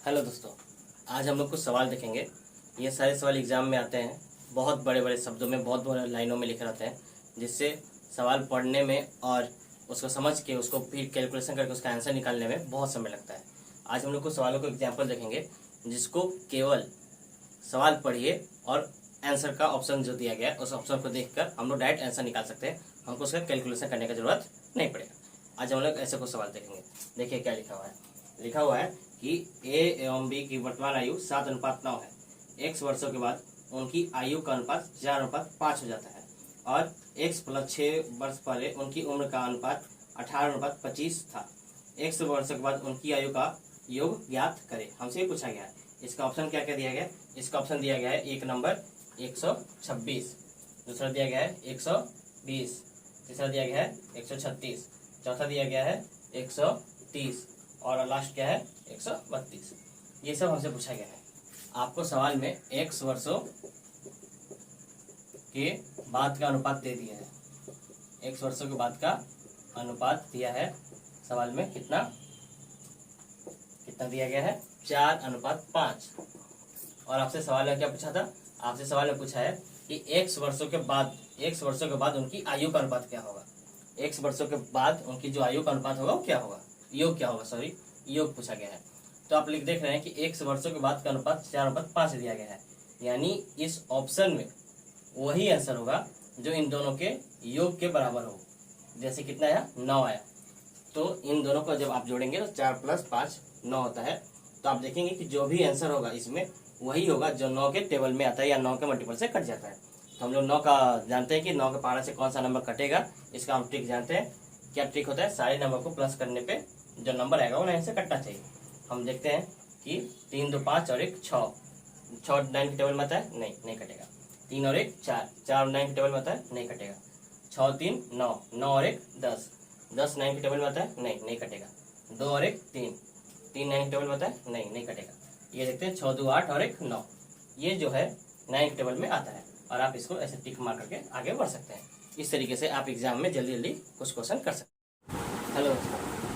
Hello दोस्तों, आज हम लोग कुछ सवाल देखेंगे। ये सारे सवाल एग्जाम में आते हैं, बहुत बड़े बड़े शब्दों में, बहुत बड़े लाइनों में लिखे रहते हैं, जिससे सवाल पढ़ने में और उसको समझ के उसको फिर कैलकुलेशन करके उसका आंसर निकालने में बहुत समय लगता है। आज हम लोग कुछ सवालों को एग्जाम्पल देखेंगे, जिसको केवल सवाल पढ़िए और आंसर का ऑप्शन जो दिया गया है उस ऑप्शन को देखकर हम लोग डायरेक्ट आंसर निकाल सकते हैं। हमको उसका कैलकुलेशन करने की जरूरत नहीं पड़ेगा। आज हम लोग ऐसे कुछ सवाल देखेंगे। देखिए क्या लिखा हुआ है। लिखा हुआ है कि ए एवं बी की वर्तमान आयु 7:9 है। x वर्षों के बाद उनकी आयु का अनुपात 4:5 हो जाता है और x प्लस 6 वर्ष पहले उनकी उम्र का अनुपात 18:25 था। x वर्षों के बाद उनकी आयु का योग ज्ञात करें। हमसे पूछा गया है। इसका ऑप्शन क्या क्या दिया गया है? इसका ऑप्शन दिया गया है एक नंबर 126, दूसरा दिया गया है 120, तीसरा दिया गया है 136, चौथा दिया गया है 130 और लास्ट क्या है 132। ये सब हमसे पूछा गया है। आपको सवाल में x वर्षों के बाद का अनुपात दे दिया है। x वर्षों के बाद का अनुपात दिया है सवाल में। कितना दिया गया है? 4:5। और आपसे सवाल में क्या पूछा था? आपसे सवाल में पूछा है कि x वर्षों के बाद उनकी आयु का अनुपात क्या होगा। x वर्षों के बाद उनकी जो आयु का अनुपात होगा वो क्या होगा, योग क्या होगा, सॉरी योग पूछा गया है। तो आप देख रहे हैं कि x वर्षों के बाद का अनुपात 4:5 दिया गया है, यानी इस ऑप्शन में वही आंसर होगा जो इन दोनों के योग के बराबर हो। जैसे कितना आया? 9 आया। तो इन दोनों को जब आप जोड़ेंगे तो 4 + 5 9 होता है। तो आप देखेंगे कि जो भी आंसर होगा इसमें वही होगा जो 9 के टेबल में आता है या 9 के मल्टीपल से कट जाता है। तो हम लोग 9 का जानते हैं कि 9 के पहाड़ा से कौन सा नंबर कटेगा। इसका हम ट्रिक जानते हैं। क्या ट्रिक होता है? सारे नंबर को प्लस करने पे जो नंबर आएगा वो 9 से कटना चाहिए। हम देखते हैं कि 3 2 5 और 1 6, 6 9 के टेबल में आता है, नहीं कटेगा। 3 और 1 4, 4 9 के टेबल में आता है, नहीं कटेगा। 6 3 9, 9 और 1 10, 10 9 के टेबल में आता है, नहीं कटेगा। 2 और 1 3, 3 9 के टेबल में आता है, नहीं कटेगा। ये देखते हैं 6 2 8 और 1 9, ये जो है 9 के टेबल में आता है। और आप इसको ऐसे टिक मार करके आगे बढ़ सकते हैं। इस तरीके से आप एग्जाम में जल्दी कुछ क्वेश्चन कर सकते हैं। हेलो,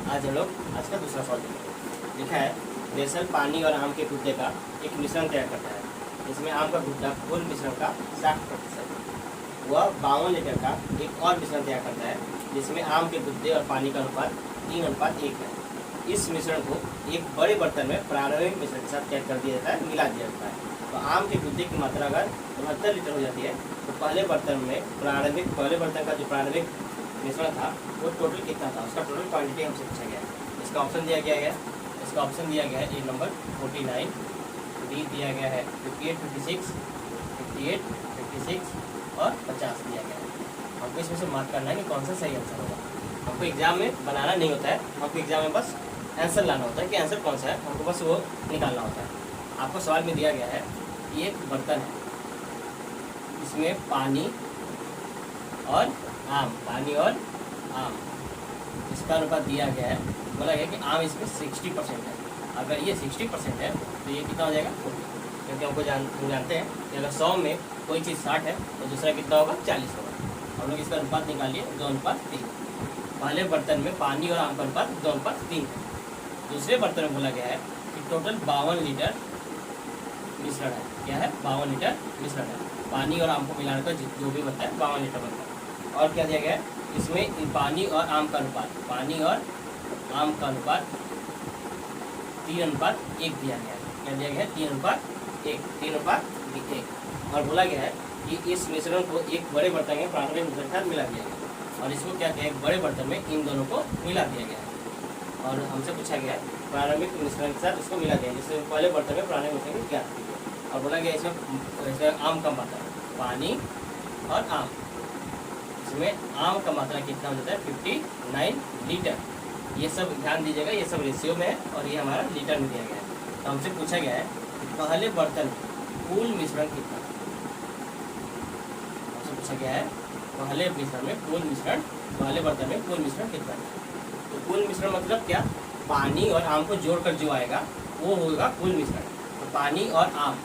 आज हम लोग आज का दूसरा सवाल देखेंगे। लिखा है बेसल पानी और आम के गुद्दे का एक मिश्रण तैयार करता है। इसमें आम का गुद्दा कुल मिश्रण का 60%। वह 52 लीटर का एक और मिश्रण तैयार करता है जिसमें आम के गुद्दे और पानी का अनुपात 3:1 है। इस मिश्रण को एक बड़े बर्तन में प्रारंभिक मिश्रण के साथ तैयार कर दिया जाता है, मिला दिया जाता है। तो आम के गुद्दे की मात्रा अगर 72 लीटर हो जाती है तो पहले बर्तन का जो प्रारंभिक मिश्रण था वो टोटल कितना था, उसका टोटल क्वांटिटी हमसे पूछा गया है। इसका ऑप्शन दिया गया है एक नंबर 49, डी दिया गया है 58 56, 58 56 और 50 दिया गया है। हमको इसमें से मार्क करना है कि कौन सा सही आंसर होगा। हमको एग्जाम में बनाना नहीं होता है, हमको एग्जाम में बस आंसर लाना होता है कि आंसर कौन सा है, हमको बस वो निकालना होता है। आपको सवाल में दिया गया है कि एक बर्तन है, इसमें पानी और आम, इसका अनुपात दिया गया है। बोला गया कि आम इसमें 60% है। अगर ये 60% है तो ये कितना हो जाएगा 40, क्योंकि हमको जानते हैं कि अगर 100 में कोई चीज़ 60 है तो दूसरा कितना होगा 40 होगा। हम लोग इसका अनुपात निकालिए 2:3। पहले बर्तन में पानी और आम का अनुपात 2:3 है। दूसरे बर्तन में बोला गया है कि टोटल 52 लीटर मिश्रण है। क्या है? 52 लीटर मिश्रण है। पानी और आम को मिलाकर जो भी बनता है 52 लीटर बनता है। और क्या दिया गया है? इसमें पानी और आम का अनुपात 3:1 दिया गया है। क्या दिया गया है? 3:1। और बोला गया है कि इस मिश्रण को एक बड़े बर्तन में प्रारंभिक मिश्रण के साथ मिला दिया गया और इसको क्या किया? एक बड़े बर्तन में इन दोनों को मिला दिया गया है। और हमसे पूछा गया है प्रारंभिक मिश्रण के साथ इसको मिला दिया, जिससे पहले बर्तन में प्रारंभिक मिश्रण क्या कीजिए। और बोला गया इसमें आम का मात्रा, पानी और आम, इसमें आम का मात्रा कितना हो जाता है 59 लीटर। ये सब ध्यान दीजिएगा, ये सब रेशियो में है और ये हमारा लीटर में दिया गया है। तो हमसे पूछा गया है कि पहले बर्तन कुल मिश्रण कितना, हमसे पूछा गया है पहले बर्तन में कुल मिश्रण कितना है। तो कुल मिश्रण मतलब क्या? पानी और आम को जोड़कर जो आएगा वो होगा कुल मिश्रण। तो पानी और आम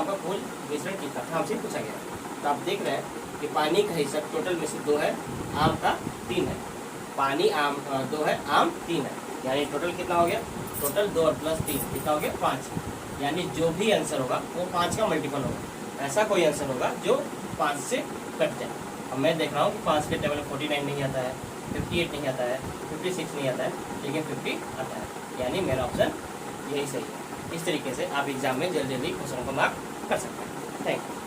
का कुल मिश्रण कितना था हमसे पूछा गया। तो आप देख रहे हैं कि पानी का हिस्सा टोटल में से 2 है, आम का 3 है। पानी आम 2 है, आम 3 है, यानी टोटल कितना हो गया, टोटल 2 और प्लस 3 कितना हो गया 5, यानी जो भी आंसर होगा वो 5 का मल्टीपल होगा। ऐसा कोई आंसर होगा जो 5 से कट जाए। अब मैं देख रहा हूँ कि 5 के टेबल में 49 नहीं आता है, 58 नहीं आता है, 56 नहीं आता है, लेकिन 50 आता है, यानी मेरा ऑप्शन यही सही है। इस तरीके से आप एग्जाम में जल्दी जल्दी क्वेश्चन को मार्क कर सकते हैं। Thank you.